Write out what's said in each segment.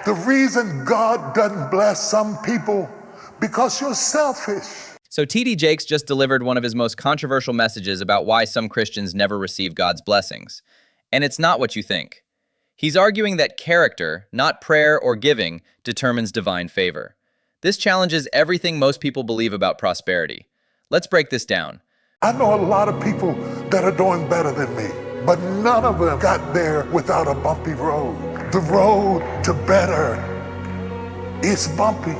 The reason God doesn't bless some people because you're selfish. So T.D. Jakes just delivered one of his most controversial messages about why some Christians never receive God's blessings. And it's not what you think. He's arguing that character, not prayer or giving, determines divine favor. This challenges everything most people believe about prosperity. Let's break this down. I know a lot of people that are doing better than me, but none of them got there without a bumpy road. The road to better is bumpy.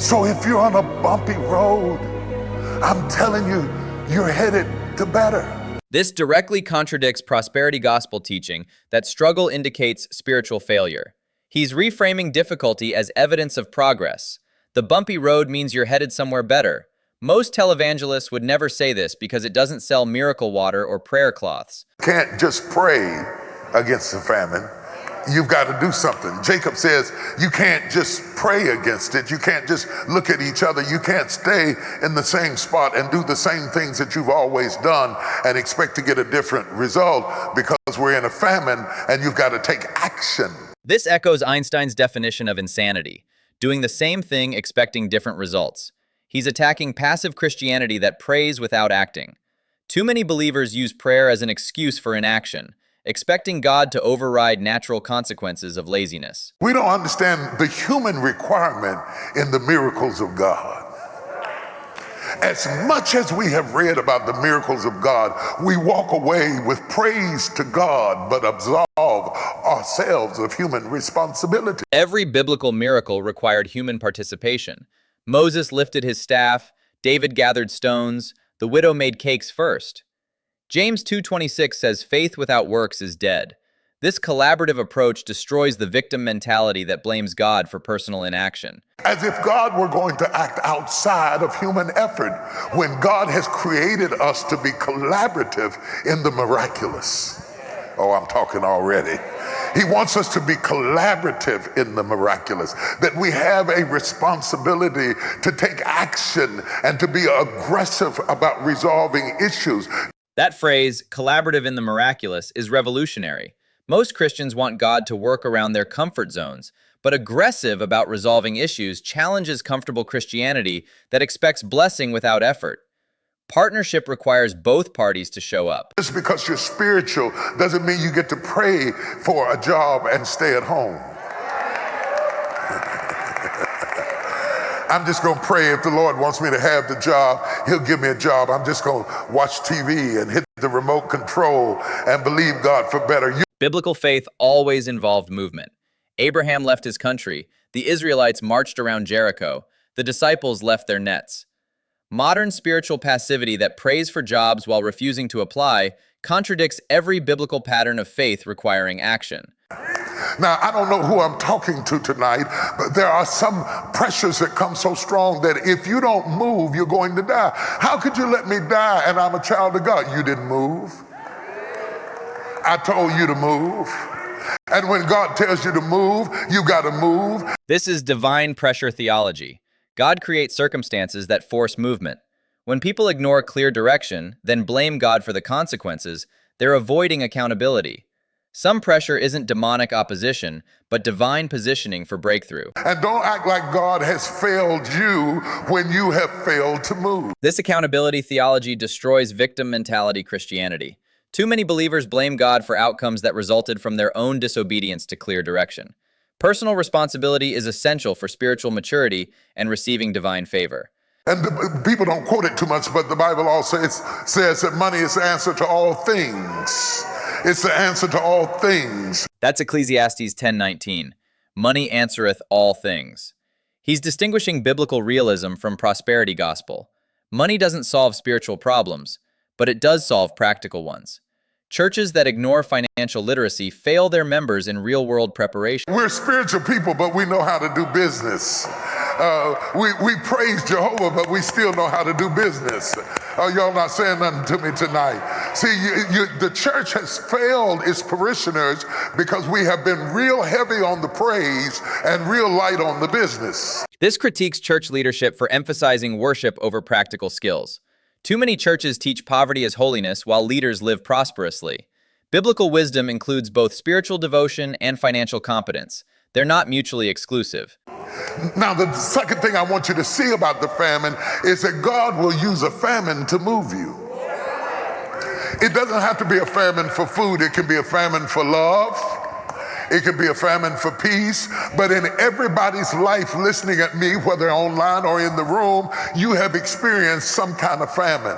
So if you're on a bumpy road, I'm telling you, you're headed to better. This directly contradicts prosperity gospel teaching that struggle indicates spiritual failure. He's reframing difficulty as evidence of progress. The bumpy road means you're headed somewhere better. Most televangelists would never say this because it doesn't sell miracle water or prayer cloths. Can't just pray against the famine. You've got to do something. Jacob says you can't just pray against it. You can't just look at each other. You can't stay in the same spot and do the same things that you've always done and expect to get a different result because we're in a famine and you've got to take action. This echoes Einstein's definition of insanity, doing the same thing expecting different results. He's attacking passive Christianity that prays without acting. Too many believers use prayer as an excuse for inaction, expecting God to override natural consequences of laziness. We don't understand the human requirement in the miracles of God. As much as we have read about the miracles of God, we walk away with praise to God, but absolve ourselves of human responsibility. Every biblical miracle required human participation. Moses lifted his staff, David gathered stones, the widow made cakes first. James 2:26 says faith without works is dead. This collaborative approach destroys the victim mentality that blames God for personal inaction. As if God were going to act outside of human effort when God has created us to be collaborative in the miraculous. Oh, I'm talking already. He wants us to be collaborative in the miraculous, that we have a responsibility to take action and to be aggressive about resolving issues. That phrase, collaborative in the miraculous, is revolutionary. Most Christians want God to work around their comfort zones, but aggressive about resolving issues challenges comfortable Christianity that expects blessing without effort. Partnership requires both parties to show up. Just because you're spiritual doesn't mean you get to pray for a job and stay at home. I'm just going to pray if the Lord wants me to have the job, he'll give me a job. I'm just going to watch TV and hit the remote control and believe God for better. Biblical faith always involved movement. Abraham left his country. The Israelites marched around Jericho. The disciples left their nets. Modern spiritual passivity that prays for jobs while refusing to apply contradicts every biblical pattern of faith requiring action. Now, I don't know who I'm talking to tonight, but there are some pressures that come so strong that if you don't move, you're going to die. How could you let me die and I'm a child of God? You didn't move. I told you to move. And when God tells you to move, you got to move. This is divine pressure theology. God creates circumstances that force movement. When people ignore clear direction, then blame God for the consequences, they're avoiding accountability. Some pressure isn't demonic opposition, but divine positioning for breakthrough. And don't act like God has failed you when you have failed to move. This accountability theology destroys victim mentality Christianity. Too many believers blame God for outcomes that resulted from their own disobedience to clear direction. Personal responsibility is essential for spiritual maturity and receiving divine favor. And people don't quote it too much, but the Bible also says that money is the answer to all things. It's the answer to all things. That's Ecclesiastes 10:19. Money answereth all things. He's distinguishing biblical realism from prosperity gospel. Money doesn't solve spiritual problems, but it does solve practical ones. Churches that ignore financial literacy fail their members in real-world preparation. We're spiritual people, but we know how to do business. We praise Jehovah, but we still know how to do business. Y'all not saying nothing to me tonight. See, the church has failed its parishioners because we have been real heavy on the praise and real light on the business. This critiques church leadership for emphasizing worship over practical skills. Too many churches teach poverty as holiness while leaders live prosperously. Biblical wisdom includes both spiritual devotion and financial competence. They're not mutually exclusive. Now, the second thing I want you to see about the famine is that God will use a famine to move you. It doesn't have to be a famine for food. It can be a famine for love. It can be a famine for peace. But in everybody's life listening at me, whether online or in the room, you have experienced some kind of famine.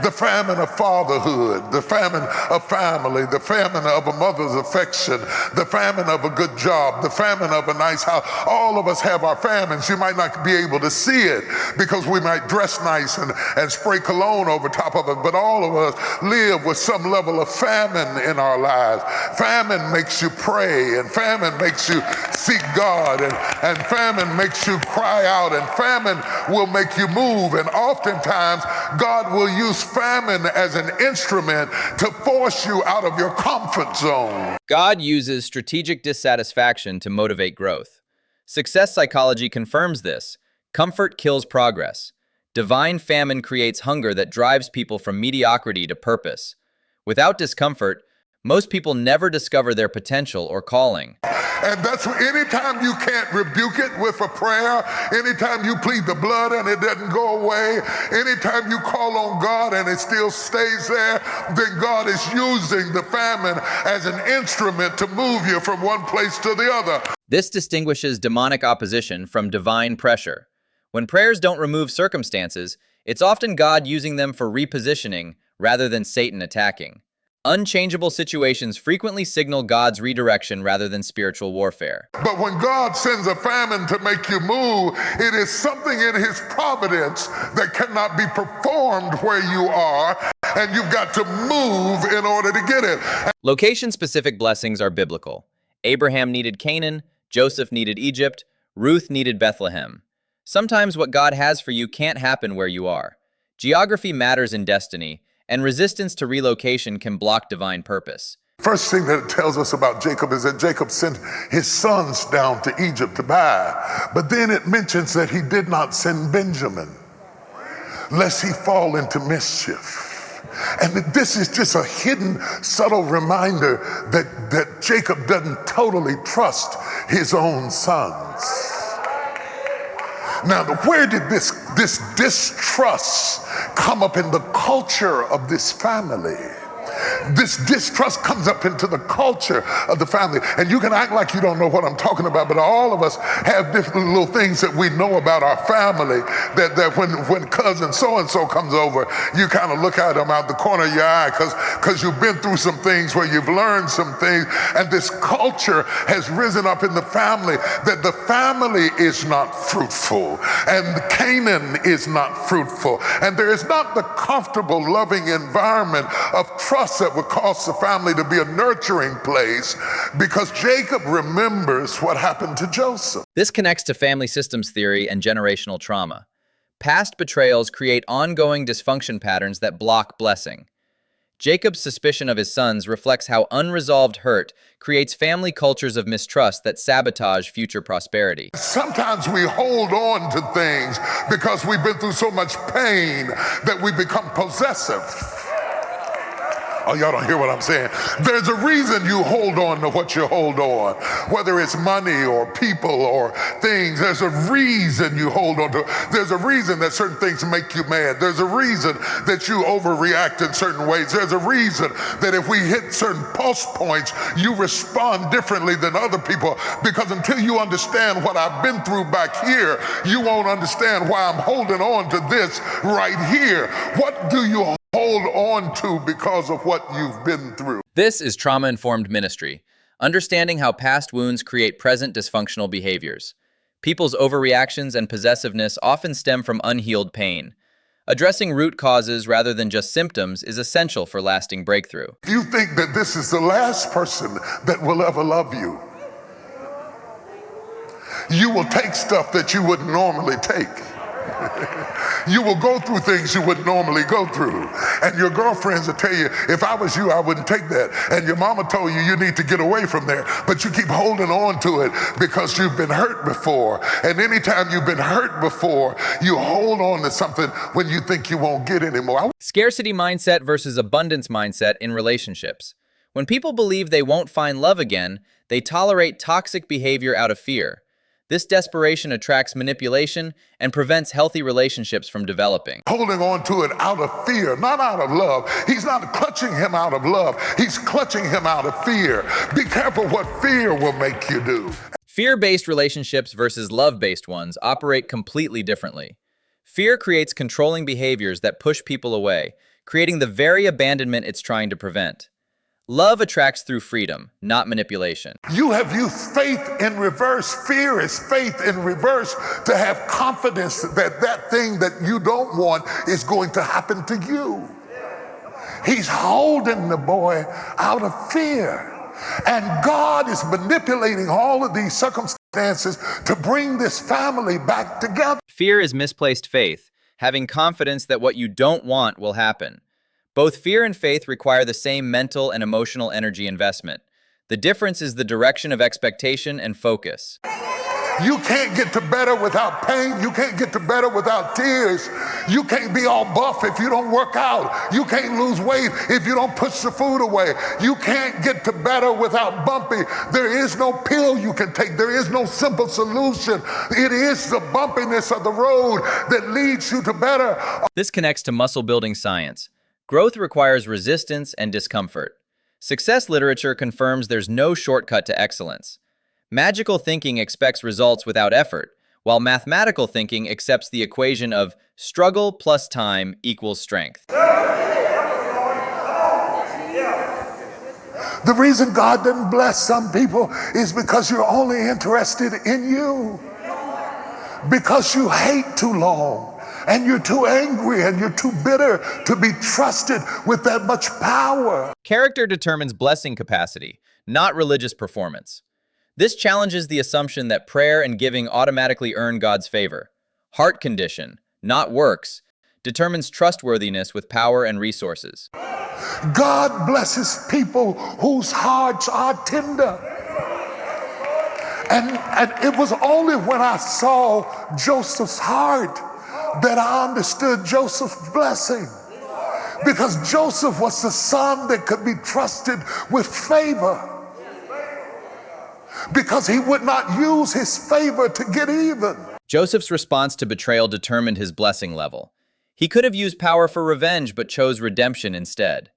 The famine of fatherhood, the famine of family, the famine of a mother's affection, the famine of a good job, the famine of a nice house. All of us have our famines. You might not be able to see it because we might dress nice and spray cologne over top of it, but all of us live with some level of famine in our lives. Famine makes you pray, and famine makes you seek God, and famine makes you cry out, and famine will make you move. And oftentimes, God will use famine as an instrument to force you out of your comfort zone. God uses strategic dissatisfaction to motivate growth. Success psychology confirms this. Comfort kills progress. Divine famine creates hunger that drives people from mediocrity to purpose. Without discomfort, most people never discover their potential or calling. And that's anytime you can't rebuke it with a prayer, anytime you plead the blood and it doesn't go away, anytime you call on God and it still stays there, then God is using the famine as an instrument to move you from one place to the other. This distinguishes demonic opposition from divine pressure. When prayers don't remove circumstances, it's often God using them for repositioning rather than Satan attacking. Unchangeable situations frequently signal God's redirection rather than spiritual warfare. But when God sends a famine to make you move, it is something in His providence that cannot be performed where you are, and you've got to move in order to get it. Location-specific blessings are biblical. Abraham needed Canaan, Joseph needed Egypt, Ruth needed Bethlehem. Sometimes what God has for you can't happen where you are. Geography matters in destiny, and resistance to relocation can block divine purpose. First thing that it tells us about Jacob is that Jacob sent his sons down to Egypt to buy. But then it mentions that he did not send Benjamin, lest he fall into mischief. And that this is just a hidden, subtle reminder that Jacob doesn't totally trust his own sons. Now, where did this distrust come up in the culture of this family? This distrust comes up into the culture of the family. And you can act like you don't know what I'm talking about, but all of us have different little things that we know about our family that when cousin so-and-so comes over, you kind of look at them out the corner of your eye because you've been through some things where you've learned some things. And this culture has risen up in the family that the family is not fruitful and Canaan is not fruitful. And there is not the comfortable, loving environment of trust that would cause the family to be a nurturing place, because Jacob remembers what happened to Joseph. This connects to family systems theory and generational trauma. Past betrayals create ongoing dysfunction patterns that block blessing. Jacob's suspicion of his sons reflects how unresolved hurt creates family cultures of mistrust that sabotage future prosperity. Sometimes we hold on to things because we've been through so much pain that we become possessive. Oh, y'all don't hear what I'm saying. There's a reason you hold on to what you hold on, whether it's money or people or things. There's a reason you hold on to. There's a reason that certain things make you mad. There's a reason that you overreact in certain ways. There's a reason that if we hit certain pulse points, you respond differently than other people, because until you understand what I've been through back here, you won't understand why I'm holding on to this right here. What do you hold on to because of what you've been through? This is trauma-informed ministry, understanding how past wounds create present dysfunctional behaviors. People's overreactions and possessiveness often stem from unhealed pain. Addressing root causes rather than just symptoms is essential for lasting breakthrough. You think that this is the last person that will ever love you. You will take stuff that you wouldn't normally take. You will go through things you wouldn't normally go through. And your girlfriends will tell you, if I was you, I wouldn't take that. And your mama told you, you need to get away from there. But you keep holding on to it because you've been hurt before. And anytime you've been hurt before, you hold on to something when you think you won't get anymore. Scarcity mindset versus abundance mindset in relationships. When people believe they won't find love again, they tolerate toxic behavior out of fear. This desperation attracts manipulation and prevents healthy relationships from developing. Holding on to it out of fear, not out of love. He's not clutching him out of love. He's clutching him out of fear. Be careful what fear will make you do. Fear-based relationships versus love-based ones operate completely differently. Fear creates controlling behaviors that push people away, creating the very abandonment it's trying to prevent. Love attracts through freedom, not manipulation. You have used faith in reverse. Fear is faith in reverse, to have confidence that that thing that you don't want is going to happen to you. He's holding the boy out of fear. And God is manipulating all of these circumstances to bring this family back together. Fear is misplaced faith, having confidence that what you don't want will happen. Both fear and faith require the same mental and emotional energy investment. The difference is the direction of expectation and focus. You can't get to better without pain. You can't get to better without tears. You can't be all buff if you don't work out. You can't lose weight if you don't push the food away. You can't get to better without bumpy. There is no pill you can take. There is no simple solution. It is the bumpiness of the road that leads you to better. This connects to muscle building science. Growth requires resistance and discomfort. Success literature confirms there's no shortcut to excellence. Magical thinking expects results without effort, while mathematical thinking accepts the equation of struggle plus time equals strength. The reason God didn't bless some people is because you're only interested in you. Because you hate too long, and you're too angry, and you're too bitter to be trusted with that much power. Character determines blessing capacity, not religious performance. This challenges the assumption that prayer and giving automatically earn God's favor. Heart condition, not works, determines trustworthiness with power and resources. God blesses people whose hearts are tender. And it was only when I saw Joseph's heart that I understood Joseph's blessing. Because Joseph was the son that could be trusted with favor. Because he would not use his favor to get even. Joseph's response to betrayal determined his blessing level. He could have used power for revenge but chose redemption instead.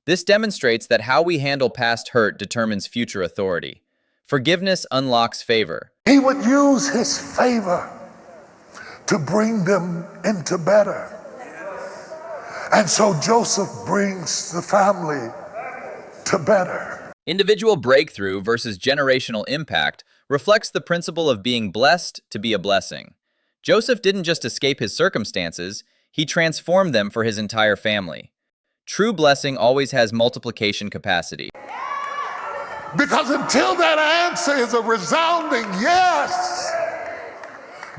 This demonstrates that how we handle past hurt determines future authority. Forgiveness unlocks favor. He would use his favor to bring them into better. And so Joseph brings the family to better. Individual breakthrough versus generational impact reflects the principle of being blessed to be a blessing. Joseph didn't just escape his circumstances, he transformed them for his entire family. True blessing always has multiplication capacity. Because until that answer is a resounding yes,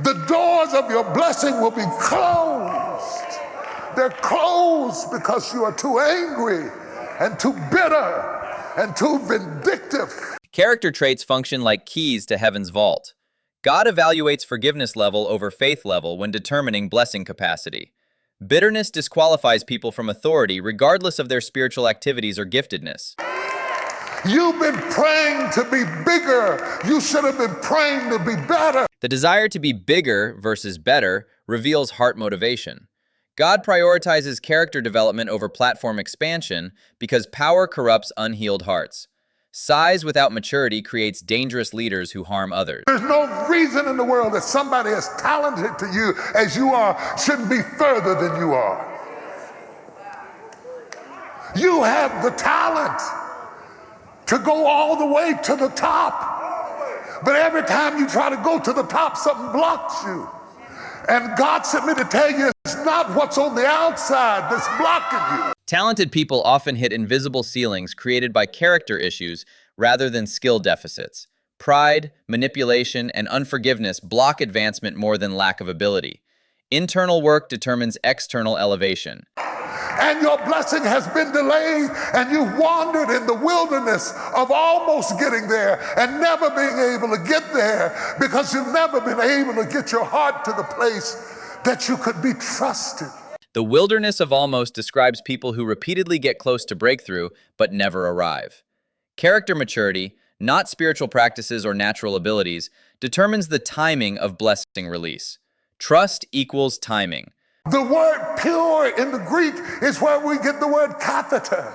the doors of your blessing will be closed. They're closed because you are too angry and too bitter and too vindictive. Character traits function like keys to heaven's vault. God evaluates forgiveness level over faith level when determining blessing capacity. Bitterness disqualifies people from authority regardless of their spiritual activities or giftedness. You've been praying to be bigger. You should have been praying to be better. The desire to be bigger versus better reveals heart motivation. God prioritizes character development over platform expansion because power corrupts unhealed hearts. Size without maturity creates dangerous leaders who harm others. There's no reason in the world that somebody as talented to you as you are shouldn't be further than you are. You have the talent to go all the way to the top. But every time you try to go to the top, something blocks you. And God sent me to tell you it's not what's on the outside that's blocking you. Talented people often hit invisible ceilings created by character issues rather than skill deficits. Pride, manipulation, and unforgiveness block advancement more than lack of ability. Internal work determines external elevation. And your blessing has been delayed, and you wandered in the wilderness of almost getting there and never being able to get there because you've never been able to get your heart to the place that you could be trusted. The wilderness of almost describes people who repeatedly get close to breakthrough but never arrive. Character maturity, not spiritual practices or natural abilities, determines the timing of blessing release. Trust equals timing. The word pure in the Greek is where we get the word catheter.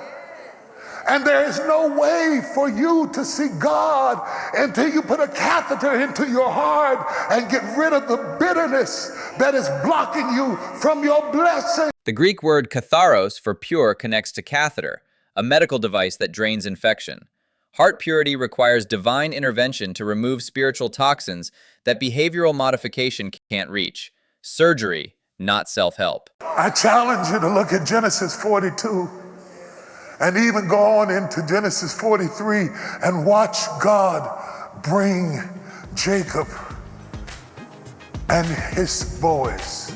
And there is no way for you to see God until you put a catheter into your heart and get rid of the bitterness that is blocking you from your blessing. The Greek word katharos for pure connects to catheter, a medical device that drains infection. Heart purity requires divine intervention to remove spiritual toxins that behavioral modification can't reach. Surgery, not self-help. I challenge you to look at Genesis 42 and even go on into Genesis 43 and watch God bring Jacob and his boys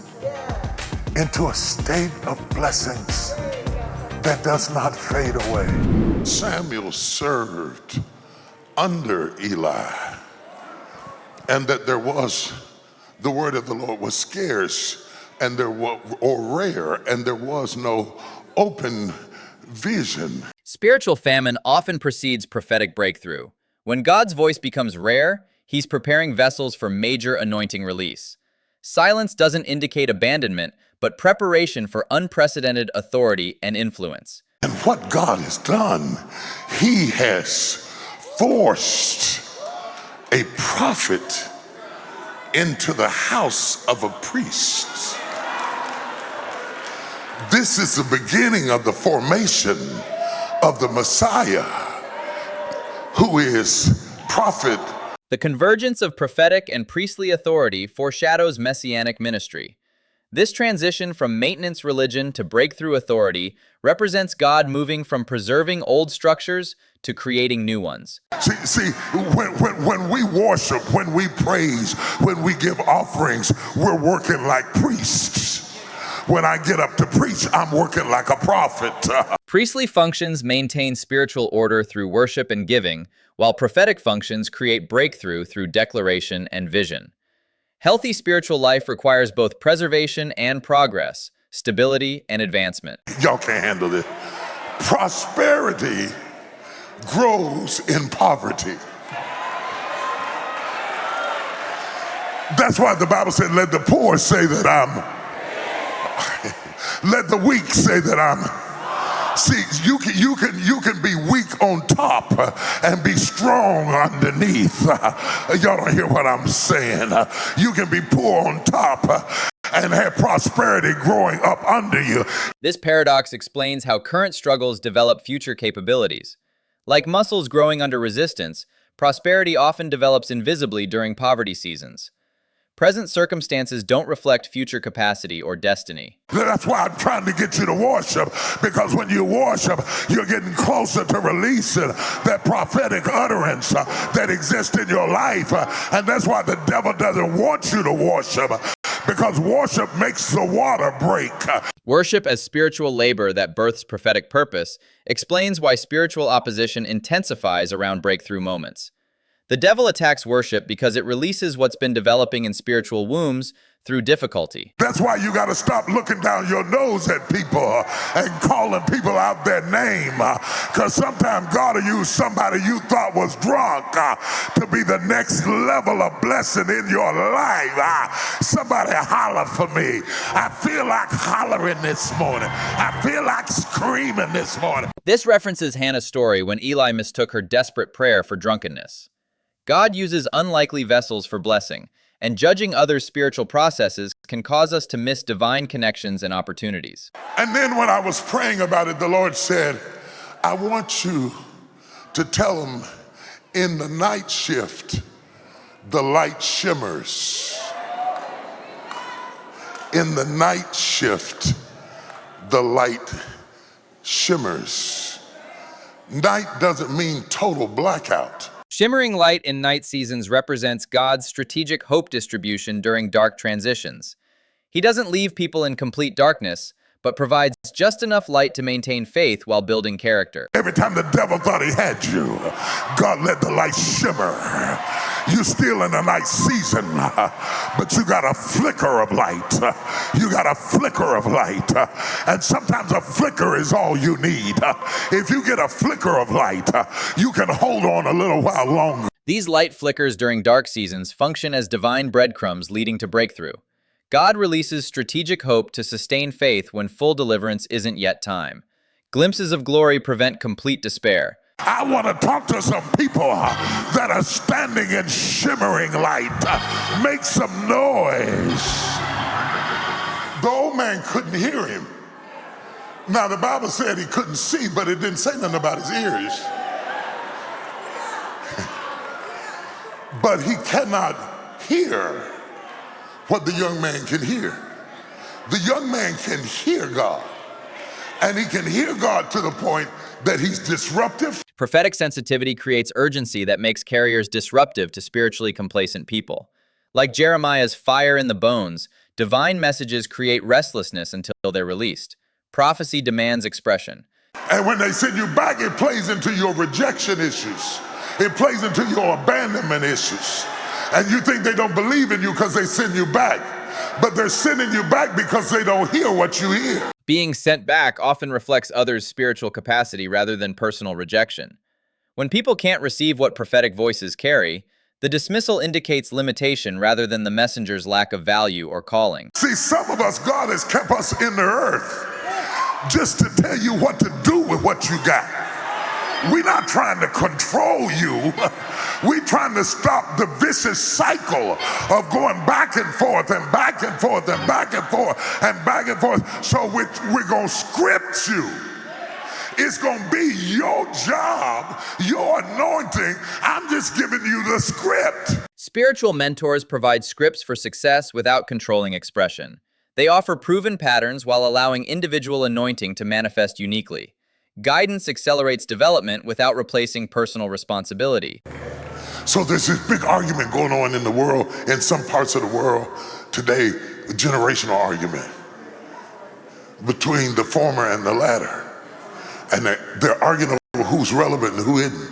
into a state of blessings that does not fade away. Samuel served under Eli, and that the word of the Lord was scarce and or rare, and there was no open vision. Spiritual famine often precedes prophetic breakthrough. When God's voice becomes rare, he's preparing vessels for major anointing release. Silence doesn't indicate abandonment, but preparation for unprecedented authority and influence. And what God has done, he has forced a prophet into the house of a priest. This is the beginning of the formation of the Messiah, who is prophet. The convergence of prophetic and priestly authority foreshadows messianic ministry. This transition from maintenance religion to breakthrough authority represents God moving from preserving old structures to creating new ones. See, when we worship, when we praise, when we give offerings, we're working like priests. When I get up to preach, I'm working like a prophet. Priestly functions maintain spiritual order through worship and giving, while prophetic functions create breakthrough through declaration and vision. Healthy spiritual life requires both preservation and progress, stability and advancement. Y'all can't handle this. Prosperity grows in poverty. That's why the Bible said, let the poor say that let the weak say that I'm. See, you can be weak on top and be strong underneath. Y'all don't hear what I'm saying. You can be poor on top and have prosperity growing up under you. This paradox explains how current struggles develop future capabilities. Like muscles growing under resistance, prosperity often develops invisibly during poverty seasons. Present circumstances don't reflect future capacity or destiny. That's why I'm trying to get you to worship, because when you worship, you're getting closer to releasing that prophetic utterance that exists in your life. And that's why the devil doesn't want you to worship, because worship makes the water break. Worship as spiritual labor that births prophetic purpose explains why spiritual opposition intensifies around breakthrough moments. The devil attacks worship because it releases what's been developing in spiritual wombs through difficulty. That's why you got to stop looking down your nose at people and calling people out their name. Because sometimes God will use somebody you thought was drunk to be the next level of blessing in your life. Somebody holler for me. I feel like hollering this morning. I feel like screaming this morning. This references Hannah's story when Eli mistook her desperate prayer for drunkenness. God uses unlikely vessels for blessing, and judging others' spiritual processes can cause us to miss divine connections and opportunities. And then when I was praying about it, the Lord said, I want you to tell them in the night shift, the light shimmers. In the night shift, the light shimmers. Night doesn't mean total blackout. Shimmering light in night seasons represents God's strategic hope distribution during dark transitions. He doesn't leave people in complete darkness, but provides just enough light to maintain faith while building character. Every time the devil thought he had you, God let the light shimmer. You're still in a nice season, but you got a flicker of light. You got a flicker of light. And sometimes a flicker is all you need. If you get a flicker of light, you can hold on a little while longer. These light flickers during dark seasons function as divine breadcrumbs leading to breakthrough. God releases strategic hope to sustain faith when full deliverance isn't yet time. Glimpses of glory prevent complete despair. I want to talk to some people that are standing in shimmering light. Make some noise. The old man couldn't hear him. Now, the Bible said he couldn't see, but it didn't say nothing about his ears. But he cannot hear what the young man can hear. The young man can hear God, and he can hear God to the point that he's disruptive. Prophetic sensitivity creates urgency that makes carriers disruptive to spiritually complacent people. Like Jeremiah's fire in the bones, divine messages create restlessness until they're released. Prophecy demands expression. And when they send you back, it plays into your rejection issues. It plays into your abandonment issues. And you think they don't believe in you because they send you back. But they're sending you back because they don't hear what you hear. Being sent back often reflects others' spiritual capacity rather than personal rejection. When people can't receive what prophetic voices carry, the dismissal indicates limitation rather than the messenger's lack of value or calling. See, some of us, God has kept us in the earth just to tell you what to do with what you got. We're not trying to control you. We're trying to stop the vicious cycle of going back and forth and back and forth and back and forth and back and forth. So we're going to script you. It's going to be your job, your anointing. I'm just giving you the script. Spiritual mentors provide scripts for success without controlling expression. They offer proven patterns while allowing individual anointing to manifest uniquely. Guidance accelerates development without replacing personal responsibility. So there's this big argument going on in the world, in some parts of the world today, a generational argument between the former and the latter. And they're arguing over who's relevant and who isn't.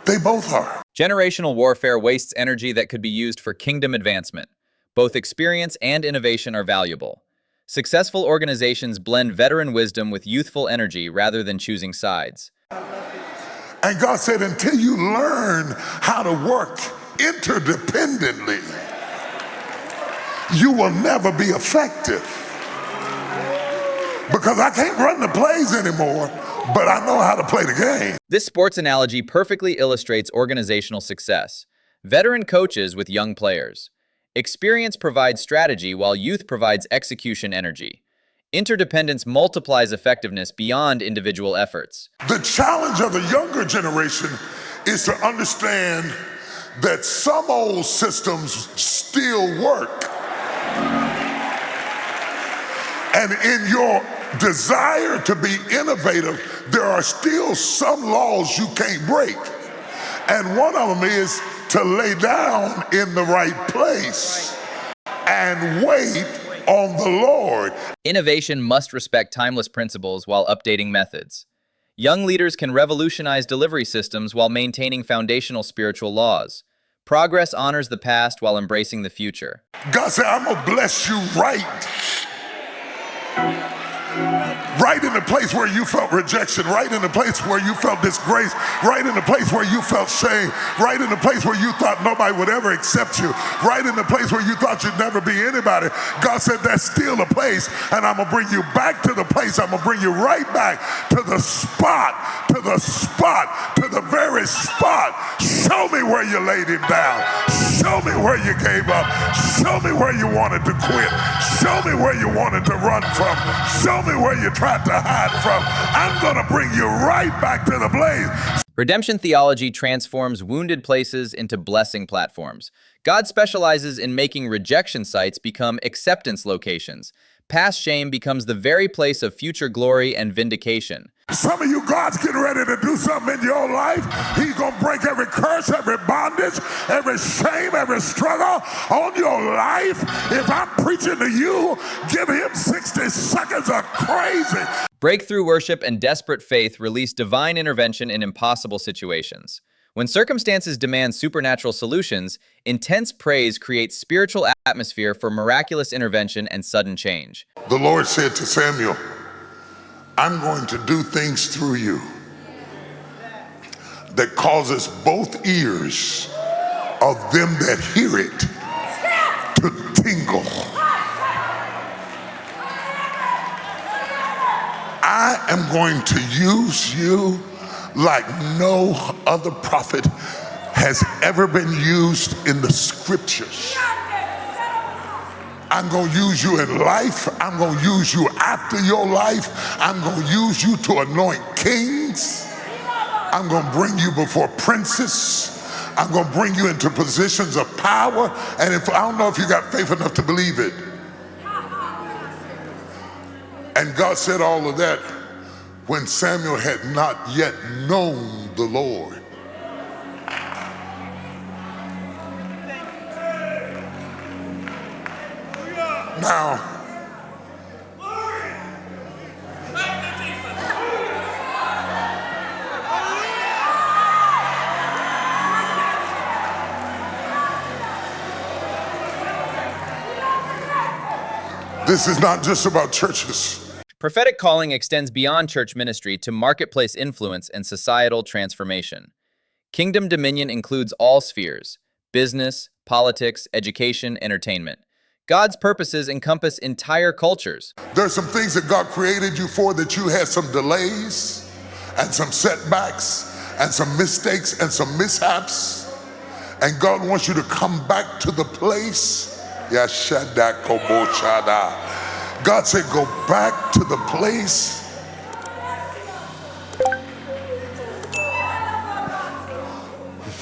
They both are. Generational warfare wastes energy that could be used for kingdom advancement. Both experience and innovation are valuable. Successful organizations blend veteran wisdom with youthful energy rather than choosing sides. And God said, until you learn how to work interdependently, you will never be effective. Because I can't run the plays anymore, but I know how to play the game. This sports analogy perfectly illustrates organizational success. Veteran coaches with young players. Experience provides strategy while youth provides execution energy. Interdependence multiplies effectiveness beyond individual efforts. The challenge of the younger generation is to understand that some old systems still work. And in your desire to be innovative, there are still some laws you can't break. And one of them is to lay down in the right place and wait on the Lord. Innovation must respect timeless principles while updating methods. Young leaders can revolutionize delivery systems while maintaining foundational spiritual laws. Progress honors the past while embracing the future. God said, I'm going to bless you right in the place where you felt rejection, right in the place where you felt disgrace, right in the place where you felt shame, right in the place where you thought nobody would ever accept you, right in the place where you thought you'd never be anybody. God said, that's still a place, and I'm going to bring you back to the place. I'm going to bring you right back to the spot, to the spot, to the very spot. Show me where you laid him down. Show me where you gave up. Show me where you wanted to quit. Show me where you wanted to run from. Show me where you tried to hide from. I'm going to bring you right back to the blaze. Redemption theology transforms wounded places into blessing platforms. God specializes in making rejection sites become acceptance locations. Past shame becomes the very place of future glory and vindication. Some of you, God's getting ready to do something in your life. He's going to break every curse, every bondage, every shame, every struggle on your life. If I'm preaching to you, give him 60 seconds of crazy. Breakthrough worship and desperate faith release divine intervention in impossible situations. When circumstances demand supernatural solutions, intense praise creates spiritual atmosphere for miraculous intervention and sudden change. The Lord said to Samuel, I'm going to do things through you that causes both ears of them that hear it to tingle. I am going to use you like no other prophet has ever been used in the scriptures. I'm going to use you in life. I'm going to use you after your life. I'm going to use you to anoint kings. I'm going to bring you before princes. I'm going to bring you into positions of power. And if I don't know if you got faith enough to believe it. And God said all of that when Samuel had not yet known the Lord. Now, this is not just about churches. Prophetic calling extends beyond church ministry to marketplace influence and societal transformation. Kingdom dominion includes all spheres: business, politics, education, entertainment. God's purposes encompass entire cultures. There's some things that God created you for that you had some delays and some setbacks and some mistakes and some mishaps. And God wants you to come back to the place. Yashada kobo shada. God said, go back to the place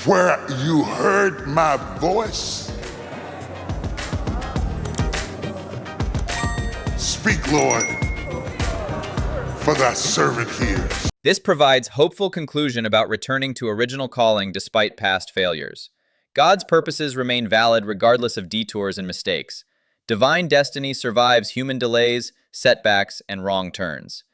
where you heard my voice. Speak, Lord, for thy servant hears. This provides hopeful conclusion about returning to original calling despite past failures. God's purposes remain valid regardless of detours and mistakes. Divine destiny survives human delays, setbacks, and wrong turns.